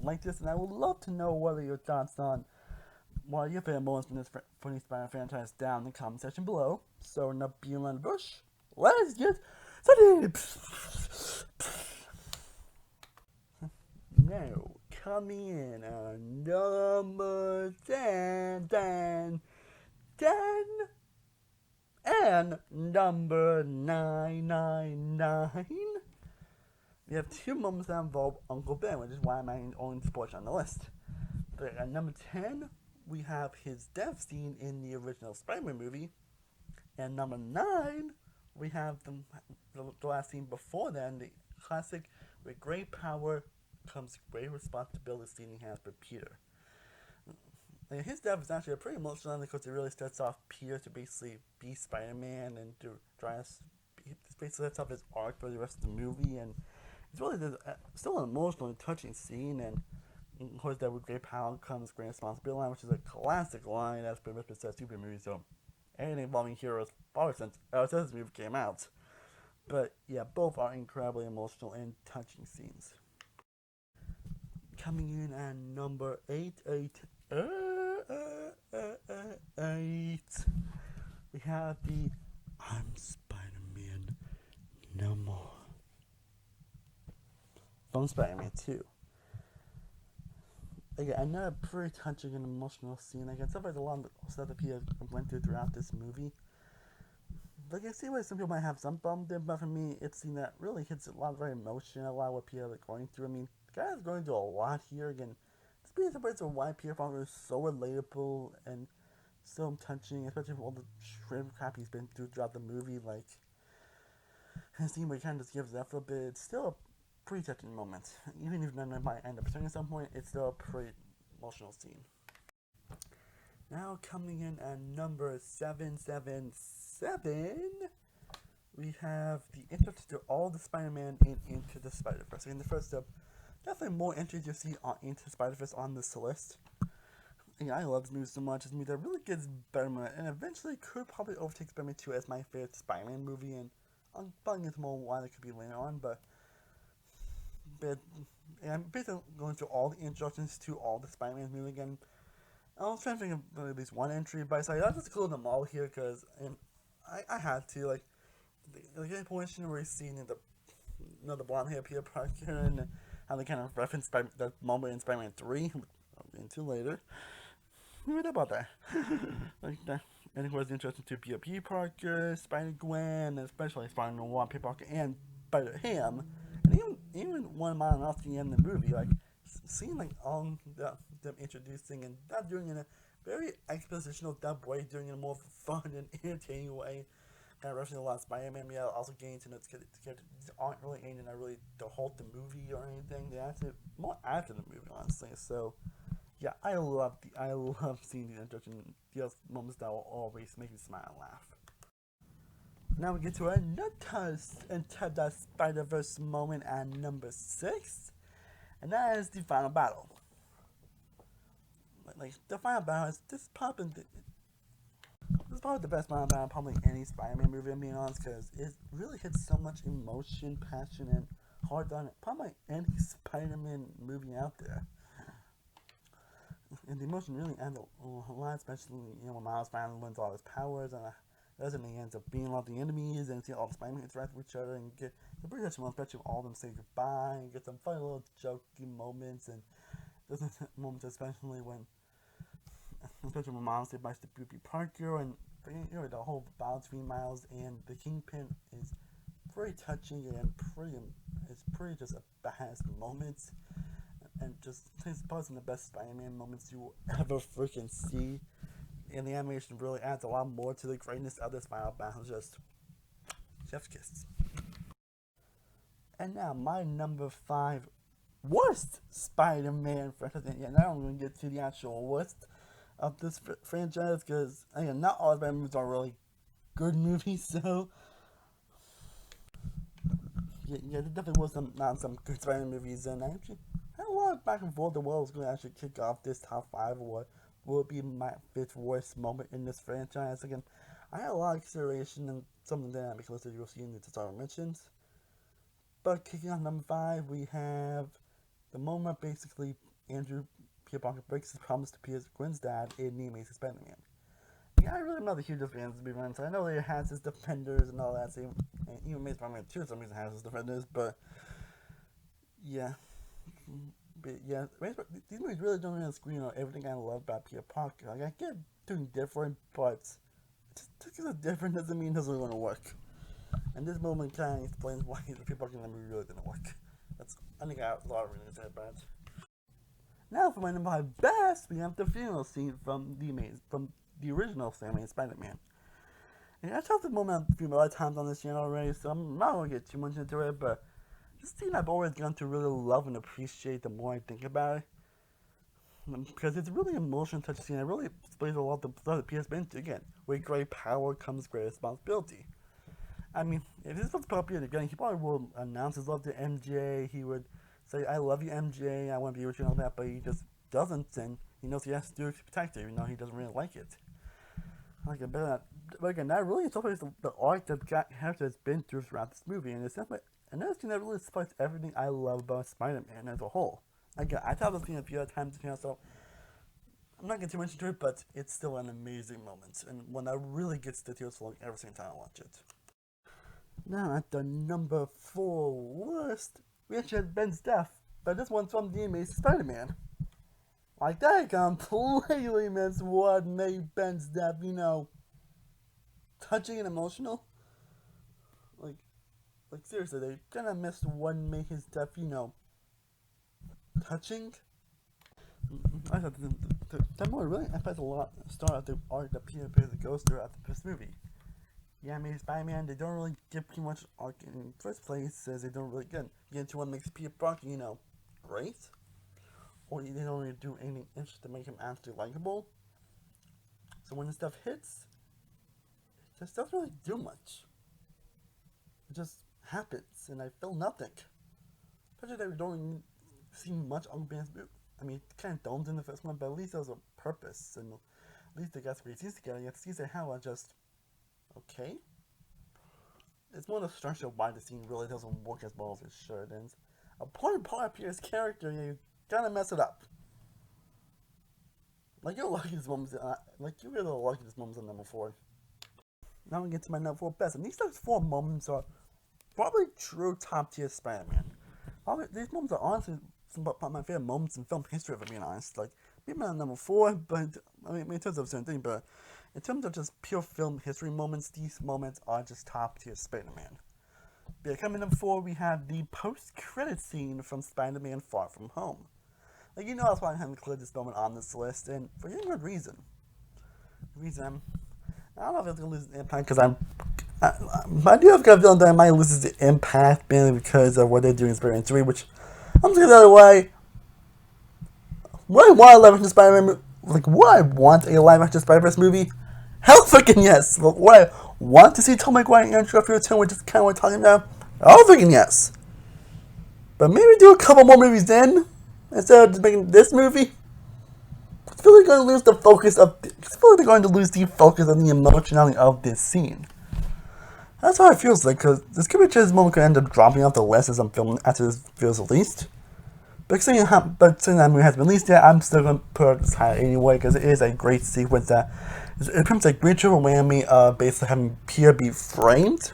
Like this, and I would love to know what are your thoughts on what are your favorite moments from this funny Spider-Man franchise down in the comment section below. So, not being on the bush, let's get started! Now, coming in on number 10, 10, 10, and number 999. We have two moments that involve Uncle Ben, which is why I'm only sports on the list. But at number 10, we have his death scene in the original Spider-Man movie. And number 9, we have the last scene before that, the classic, with great power comes great responsibility scene he has for Peter. And his death is actually a pretty emotional one because it really sets off Peter to basically be Spider-Man and to try to basically sets off his arc for the rest of the movie. And it's really still an emotional and touching scene. And of course, that with great power comes great responsibility line, which is a classic line that's been said super movies. So anything involving heroes probably since this movie came out. But yeah, both are incredibly emotional and touching scenes. Coming in at number 8, we have the I'm Spider-Man No More from Spider-Man 2. Again, another pretty touching and emotional scene. Again, stuff like a lot of stuff that Peter went through throughout this movie. Like, I see why some people might have some bummed in, but for me, it's a scene that really hits a lot of very emotion, a lot of what Peter is going through. I mean, the guy is going through a lot here. Again, this being separates of why Peter Parker is so relatable and so touching, especially for all the shrimp crap he's been through throughout the movie. Like, the scene where he kind of just gives up a bit, it's still a pretty touching moment. Even if none of might end up returning at some point, it's still a pretty emotional scene. Now coming in at number 777, we have the intro to all the Spider-Man in Into the Spider-Verse. In the first step, definitely more entries you see on Into the Spider-Verse on this list. And I love this movie so much. It's a movie that really gets Spider-Man and eventually could probably overtake Spider-Man 2 as my favorite Spider-Man movie. And I'll probably get more why that could be later on, but I'm basically going through all the introductions to all the Spider-Man movies again. I was trying to think of at least one entry, but I decided I'll just include them all here because I had to. Like, the portion where you're seeing the blonde hair Peter Parker and how they kind of reference that moment in Spider-Man 3, I'll get into later. We read about that. Like that. And it was interesting to Peter Parker, Spider-Gwen, and especially Spider-Noir, Peter Parker, and Spider-Ham. And even one mile off the end of the movie, like, seeing like all them introducing and not doing it in a very expositional dumb way, doing it in a more fun and entertaining way. Kind of referencing a lot of Spider-Man, yeah, also getting to know the characters aren't really aiming at really to halt the movie or anything. They actually more after the movie, honestly. So yeah, I love seeing these introductions, these moments that will always make me smile and laugh. Now we get to another Into the Spider-Verse moment at number 6, and that is the final battle. Like the final battle is this probably the best final battle probably any Spider-Man movie. I'm being honest, because it really hits so much emotion, passion, and heart on it. Probably any Spider-Man movie out there. And the emotion really adds a lot, especially when Miles finally wins all his powers and doesn't he ends up being all the enemies and see all the Spider-Man interact with each other and get the pretty much especially all of them say goodbye and get some funny little jokey moments and those moments especially when Miles said bye to Peter Parker and the whole battle between Miles and the Kingpin is pretty touching and it's pretty just a badass moments and just takes part in the best Spider-Man moments you will ever freaking see. And the animation really adds a lot more to the greatness of this final battle. Just chef's kiss. And now my number 5 worst Spider-Man franchise. Yeah, now I'm going to get to the actual worst of this franchise because again, not all Spider-Man movies are really good movies. So yeah, there definitely was some good Spider-Man movies, and I actually had a lot of back and forth. The world was going to actually kick off this top 5 or what will be my 5th worst moment in this franchise. Again, I had a lot of consideration and something that I make a list that you'll see in the Dishonorable Mentions. But kicking off number 5, we have the moment basically Peter Parker breaks his promise to Peter Gwen's dad in The Amazing Spider-Man. Yeah, I really am not a huge fan of Spider-Man, so I know it has its defenders and all that, so even Amazing Spider-Man 2 for some reason has its defenders, but yeah. But yeah, these movies really don't really screen on everything I love about Peter Parker. Like, I get doing different, but just because it's different doesn't mean it's really going to work. And this moment kind of explains why the Peter Parker in the movie really didn't work. I think I have a lot of reasons to say about it. Now for my number 5 best, we have the funeral scene from the original Spider-Man. And I talked about this moment a lot of times on this channel already, so I'm not going to get too much into it, but this scene I've always gone to really love and appreciate the more I think about it. Because it's a really emotional touch scene. It really displays a lot of the stuff that Peter's been through. Again, with great power comes great responsibility. I mean, if this was Peter again, he probably will announce his love to MJ. He would say, I love you, MJ, I want to be with you and all that, but he just doesn't, and he knows he has to do it to protect her, even though he doesn't really like it. Like, but again, that really is the arc that character has been through throughout this movie, and it's definitely another thing that really displays everything I love about Spider-Man as a whole. Again, I thought I've seen it a few other times, so I'm not getting too much into it, but it's still an amazing moment, and one that really gets the tears flowing every single time I watch it. Now at the number 4 worst, we actually had Ben's death, but this one's from The Amazing Spider-Man. Like, that completely missed what made Ben's death, touching and emotional. Like seriously, they kind of missed what made his death, touching. I thought that movie really emphasized a lot start at the arc that Peter goes through after this movie. Yeah, Amazing Spider-Man, they don't really give too much arc in the first place, as they don't really get into what makes Peter Parker, great. Or they don't really do anything interesting to make him actually likable. So when this stuff hits, it just doesn't really do much. It just happens, and I feel nothing. Especially that we don't even see much on Ben's movie. I mean, it kind of don't in the first one, but at least there was a purpose, and at least they got some great scenes together. You have to see how I just, okay. It's more the structure of why the scene really doesn't work as well as it should, and a important part of Peter's character, you gotta mess it up. Like, you're lucky this moment's, you're really lucky this moment's on number 4. Now we get to my number 4 best, and these next 4 moments are probably true top tier Spider-Man. These moments are honestly some of my favorite moments in film history, if I'm being honest. Like, maybe not number 4, but I mean, in terms of certain thing, but in terms of just pure film history moments, these moments are just top tier Spider-Man. But coming number 4, we have the post-credit scene from Spider-Man Far From Home. Like, I was probably having to include this moment on this list, and for a good reason. I don't know if it's going to lose its impact, because I do have a good feeling that I might lose its impact, mainly because of what they're doing in Spider-Man 3, which, I'm just going to tell you why. Would I want a live-action Spider-Man movie? Would I want a live-action Spider-Verse movie? Hell freaking yes! Would I want to see Tom Maguire and Andrew Garfield return, which is kind of what we're talking about? Hell freaking yes! But maybe do a couple more movies then, instead of just making this movie. I feel like they're going to lose the focus of the emotionality of this scene. That's how it feels like, because this could be just this moment could end up dropping off the list as I'm filming after this feels released. But seeing that movie has been released yet, I'm still going to put it this high anyway because it is a great sequence that it pretty much a great triple whammy of basically having Pierre be framed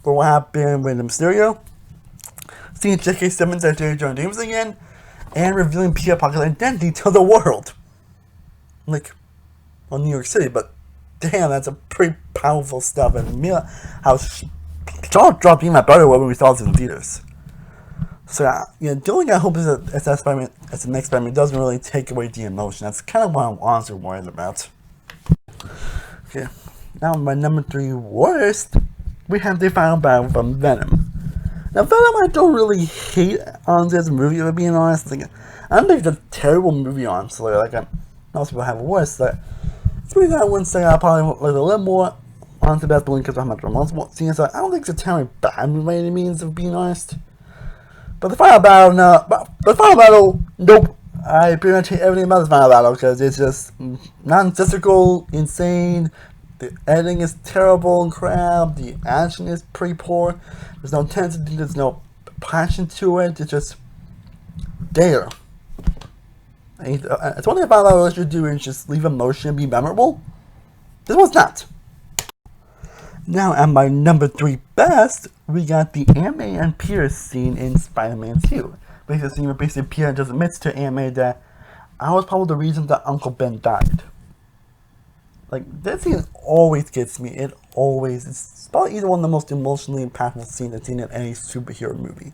for what happened with Mysterio, seeing J.K. Simmons as J. Jonah Jameson again, and revealing Pierre Parker's identity to the world. Like, on New York City, but damn, that's a pretty powerful stuff. And how jaw dropping my brother when we saw this in theaters. So the only thing I hope is that the next Spider-Man doesn't really take away the emotion. That's kind of what I'm honestly worried about. Okay, now my number 3 worst, we have the final battle from Venom. Now Venom, I don't really hate on this movie, if I'm being honest. Like, I don't think it's a terrible movie, honestly. Like, most people have worse. Like, it's really that I wouldn't say I probably like a little more onto Best Balloon because I'm not multiple scenes. So I don't think it's a terribly bad movie by any means, of being honest. But the final battle, no. But the final battle, nope. I pretty much hate everything about the final battle because it's just nonsensical, insane. The editing is terrible and crap. The action is pretty poor. There's no intensity. There's no passion to it. It's just there. It's one thing about that should do is just leave emotion and be memorable. This one's not. Now at my number 3 best, we got the Aunt May and Peter scene in Spider-Man 2. Basically Peter just admits to Aunt May that I was probably the reason that Uncle Ben died. Like, that scene always gets me. It's probably either one of the most emotionally impactful scenes I've seen in any superhero movie.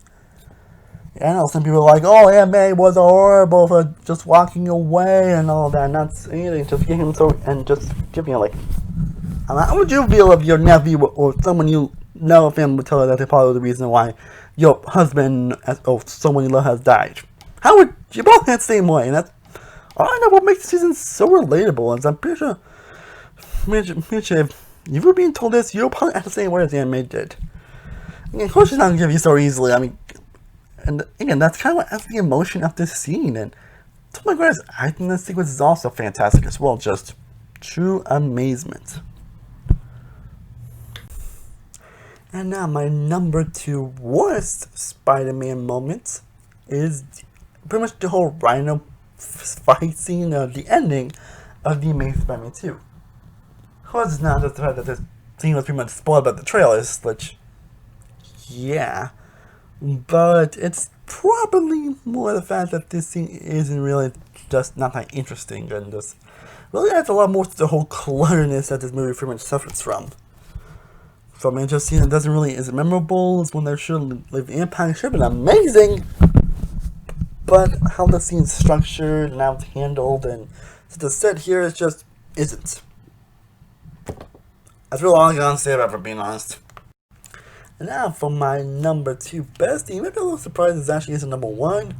I know some people are like, oh, Aunt May was horrible for just walking away and all that, not anything, just getting him so, and just giving it like, how would you feel if your nephew or someone you know of him would tell you that they're probably the reason why your husband or someone you love has died? How would you both feel the same way? And that's, I know what makes the season so relatable, is I'm pretty sure, if you were being told this, you'll probably act the same way as Aunt May did. I mean, of course she's not going to give you so easily, I mean, and again, that's kind of what adds the emotion of this scene. And oh my goodness, acting in this sequence is also fantastic as well. Just true amazement. And now my number 2 worst Spider-Man moment is pretty much the whole Rhino fight scene, the ending of the Amazing Spider-Man 2. Of course, it's not just the fact that this scene was pretty much spoiled by the trailers, which, yeah. But it's probably more the fact that this scene isn't really just not that interesting and just really adds a lot more to the whole clutterness that this movie pretty much suffers from. From it just seeing it doesn't really is memorable. It's one that should leave the impact. It should have been amazing. But how the scene's structured and how it's handled and the set here is just isn't. That's really all I gotta say about it, for being honest. And now for my number 2 best, you might be a little surprised this actually isn't number 1.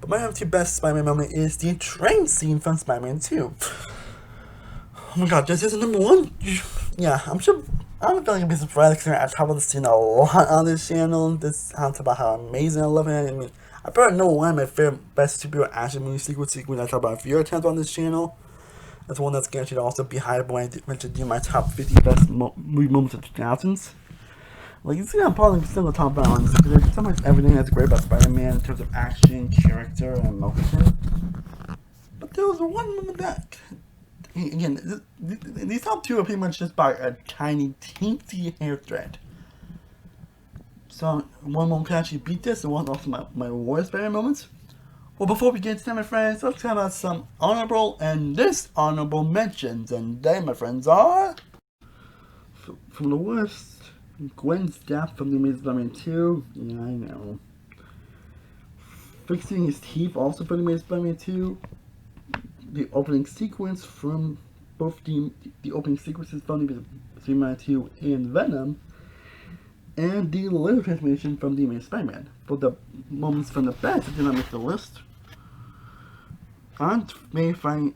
But my number 2 best Spider-Man moment is the train scene from Spider-Man 2. Oh my god, this isn't number 1? Yeah, I'm sure, I don't feel like I'd be surprised because I talk about this scene a lot on this channel. This talks about how amazing I love it. I mean, I probably know one of my favorite best superhero action movie sequence I talk about a few times on this channel. That's one that's guaranteed to also be high when I mentioned do my top 50 best movie moments of the 2000s. Like, you see, I'm probably still going to talk about because there's so much everything that's great about Spider-Man in terms of action, character, and emotion. But there was one moment that, again, these top 2 are pretty much just by a tiny, teensy hair thread. So, one moment can actually beat this, and one also my worst Spider-Man moments. Well, before we get to that, my friends, let's talk about some honorable and dishonorable mentions. And they, my friends, are from the worst. Gwen's death from the Amazing Spider-Man 2. Yeah, I know. Fixing his teeth also from the Amazing Spider-Man 2. The opening sequence from both the opening sequences from the Spider-Man 2 and Venom. And the little transformation from the Amazing Spider-Man. For the moments from the best, that did not make the list. Aunt May finding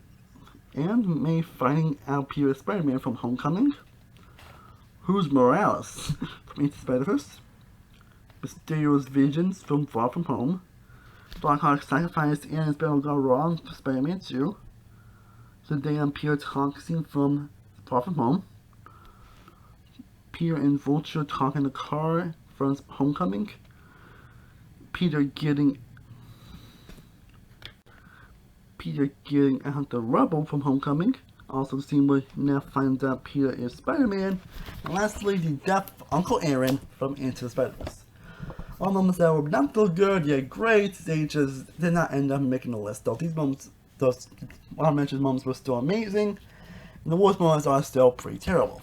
out Peter Spider-Man from Homecoming. Who's Morales from Into the Spider-Verse? Mysterio's visions from Far From Home. Blackhawk's sacrifice and his battle gone wrong for Spider-Man 2. Zendaya and Peter talking from Far From Home. Peter and Vulture talking in the car from Homecoming. Peter getting Peter getting out the rubble from Homecoming. Also the scene where Ned finds out Peter is Spider-Man. And lastly, the death of Uncle Aaron from Into the Spider-Verse. All moments that were not so good yet great, they just did not end up making the list. Though these moments, those I mentioned moments were still amazing, and the worst moments are still pretty terrible.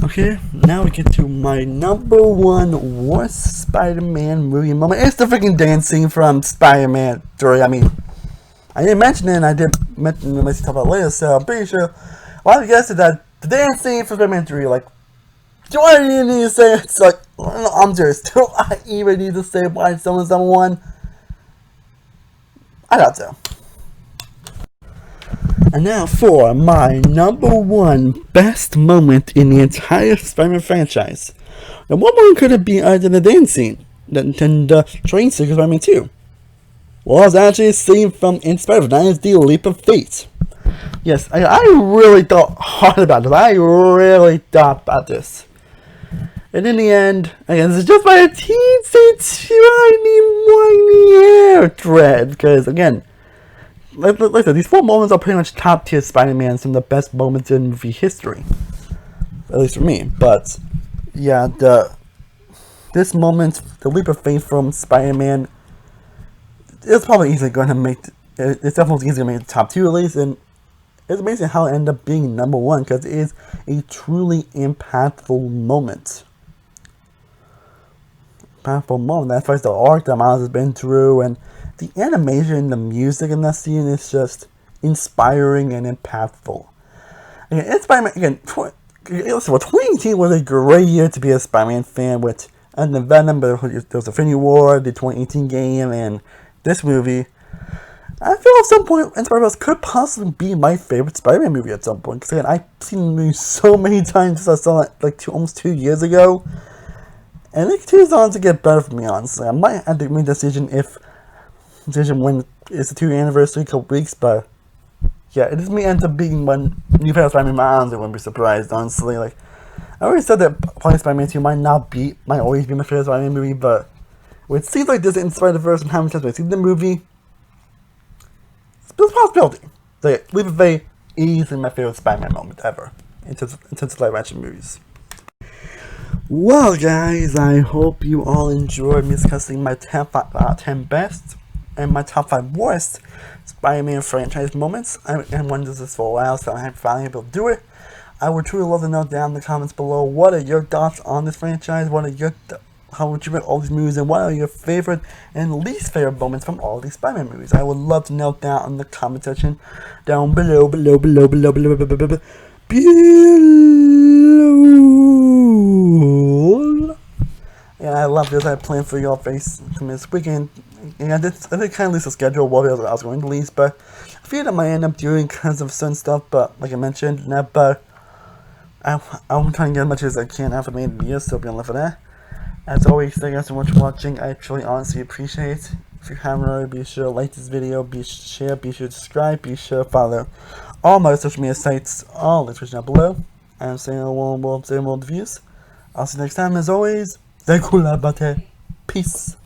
Okay, now we get to my number one worst Spider-Man movie moment. It's the freaking dance scene from Spider-Man 3. I mean, I didn't mention it, and I did mention it, talk about it later, so I'm pretty sure a lot of you guys said that the dance scene from Spider-Man 3, like, do I even need to say it? It's like, no, I'm serious. Do I even need to say why someone's number one? I doubt so. And now for my number one best moment in the entire Spider-Man franchise. Now, what one could it be other than the dance scene? Than the train scene of Spider-Man 2? Well, it's actually a scene from Into Spider-Man. That is the leap of faith. Yes, I really thought hard about this. I really thought about this. And in the end, again, this is just by a teensy tiny whiny hair thread. Because, again, like I said, these 4 moments are pretty much top tier Spider-Man, some of the best moments in movie history. At least for me. But, yeah, this moment, the leap of faith from Spider-Man, it's probably easily going to make, it's definitely easily going to make the top 2 at least. And it's amazing how it ended up being number 1, because it is a truly impactful moment. That's why the arc that Miles has been through, and the animation and the music in that scene is just inspiring and impactful. Again, Spider-Man, again, 2018 was a great year to be a Spider-Man fan with the Venom, but there was Infinity War, the 2018 game, and this movie. I feel at some point, Spider-Man could possibly be my favorite Spider-Man movie at some point. Because again, I've seen the movie so many times since I saw it like almost 2 years ago. And it continues on to get better for me, honestly. I might have to make a decision when it's the 2-year anniversary, a couple weeks, but yeah, it just may end up being when New Spider-Man Miles. I wouldn't be surprised, honestly. Like, I already said that probably Spider-Man 2 might always be my favorite Spider-Man movie, but it seems like this in Spider-Verse and how many times I've seen the movie, there's a possibility. Like, Leap of Faith is my favorite Spider-Man moment ever in terms of live action movies. Well, guys, I hope you all enjoyed me discussing my top 10 best and my top 5 worst Spider-Man franchise moments. I wanted to do this for a while, so I'm finally able to do it. I would truly love to know down in the comments below, what are your thoughts on this franchise? How would you rate all these movies, and what are your favorite and least favorite moments from all these Spider-Man movies? I would love to know down in the comment section down below. Yeah, I love this. I plan for y'all face this weekend. And I did kind of list a schedule of what I was going to release, but I feel that I might end up doing because of certain stuff. But like I mentioned, but I'm trying to get as much as I can after the video, so be on the lookout for that. As always, thank you guys so much for watching. I truly honestly appreciate it. If you haven't already, be sure to like this video, be sure to subscribe, be sure to follow all my social media sites, all the description down below. I'm saying all more views. I'll see you next time. As always, stay cool, buddy. Peace.